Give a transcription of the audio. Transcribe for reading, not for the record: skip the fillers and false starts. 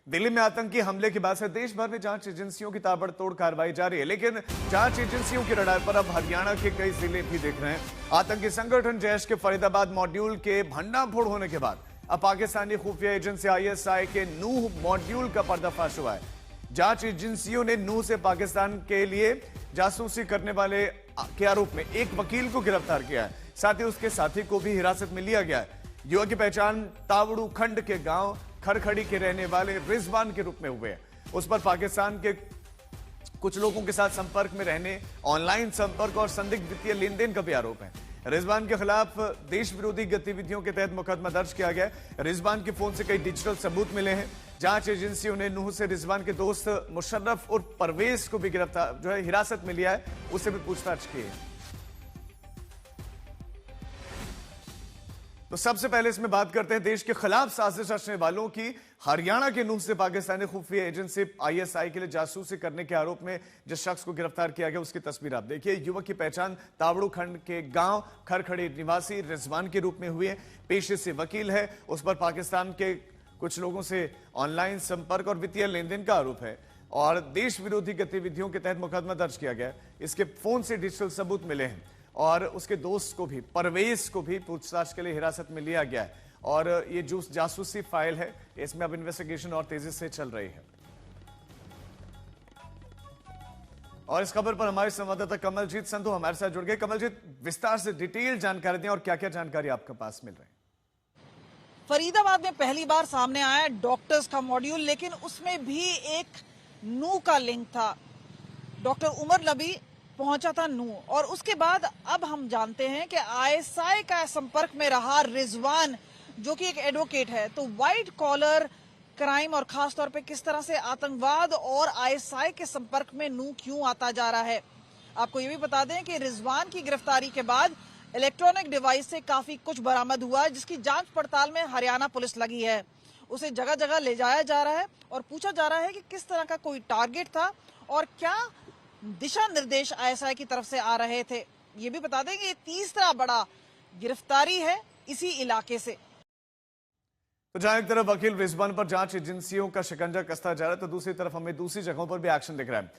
दिल्ली में आतंकी हमले के बाद से देश भर में जांच एजेंसियों की ताबड़तोड़ कार्रवाई जारी है, लेकिन जांच एजेंसियों की रडार पर अब हरियाणा के कई जिले भी देख रहे हैं। आतंकी संगठन जैश के फरीदाबाद मॉड्यूल के भंडाफोड़ होने के बाद अब पाकिस्तानी खुफिया एजेंसी ISI के नूह मॉड्यूल का पर्दाफाश हुआ है। जांच एजेंसियों ने नूह से पाकिस्तान के लिए जासूसी करने वाले के आरोप में एक वकील को गिरफ्तार किया है, साथ ही उसके साथी को भी हिरासत में लिया गया है। युवक की पहचान तावड़ू खंड के गांव खरखड़ी के रहने वाले रिजवान के रूप में हुए हैं। उस पर पाकिस्तान के कुछ लोगों के साथ संपर्क में रहने, ऑनलाइन संपर्क और संदिग्ध वित्तीय लेन देन का भी आरोप है। रिजवान के खिलाफ देश विरोधी गतिविधियों के तहत मुकदमा दर्ज किया गया है। रिजवान के फोन से कई डिजिटल सबूत मिले हैं। जांच एजेंसियों ने नूह से रिजवान के दोस्त मुशर्रफ और परवेज को भी गिरफ्तार हिरासत में लिया है, उससे भी पूछताछ की है। तो सबसे पहले इसमें बात करते हैं देश के खिलाफ साजिश रचने वालों की। हरियाणा के नूह से पाकिस्तानी खुफिया एजेंसी ISI के लिए जासूसी करने के आरोप में जिस शख्स को गिरफ्तार किया गया उसकी तस्वीर आप देखिए। युवक की पहचान तावड़ू खंड के गांव खरखड़ी निवासी रिजवान के रूप में हुई है। पेशे से वकील है। उस पर पाकिस्तान के कुछ लोगों से ऑनलाइन संपर्क और वित्तीय लेन देन का आरोप है और देश विरोधी गतिविधियों के तहत मुकदमा दर्ज किया गया। इसके फोन से डिजिटल सबूत मिले हैं और उसके दोस्त को भी, परवेज को भी पूछताछ के लिए हिरासत में लिया गया है और ये जो जासूसी फाइल है इसमें अब इन्वेस्टिगेशन और तेजी से चल रही है। और इस खबर पर हमारे संवाददाता कमलजीत संधू हमारे साथ जुड़ गए। कमलजीत, विस्तार से डिटेल जानकारी दें और क्या क्या जानकारी आपके पास मिल रही है? फरीदाबाद में पहली बार सामने आया डॉक्टर्स का मॉड्यूल, लेकिन उसमें भी एक नूह का लिंक था। डॉक्टर उमर नबी पहुंचा था नूह और उसके बाद अब हम जानते हैं कि ISI का संपर्क में रहा रिजवान, जो कि एक एडवोकेट है। तो व्हाइट कॉलर क्राइम और खास तौर पे किस तरह से आतंकवाद और ISI के संपर्क में नूह क्यों आता जा रहा है। आपको ये भी बता दें कि रिजवान की गिरफ्तारी के बाद इलेक्ट्रॉनिक डिवाइस से काफी कुछ बरामद हुआ है, जिसकी जांच पड़ताल में हरियाणा पुलिस लगी है। उसे जगह जगह ले जाया जा रहा है और पूछा जा रहा है कि किस तरह का कोई टारगेट था और क्या दिशा निर्देश ISI की तरफ से आ रहे थे। ये भी बता दें कि ये तीसरा बड़ा गिरफ्तारी है इसी इलाके से। तो जहां एक तरफ वकील रिजवान पर जांच एजेंसियों का शिकंजा कसता जा रहा है, तो दूसरी तरफ हमें दूसरी जगहों पर भी एक्शन दिख रहा है।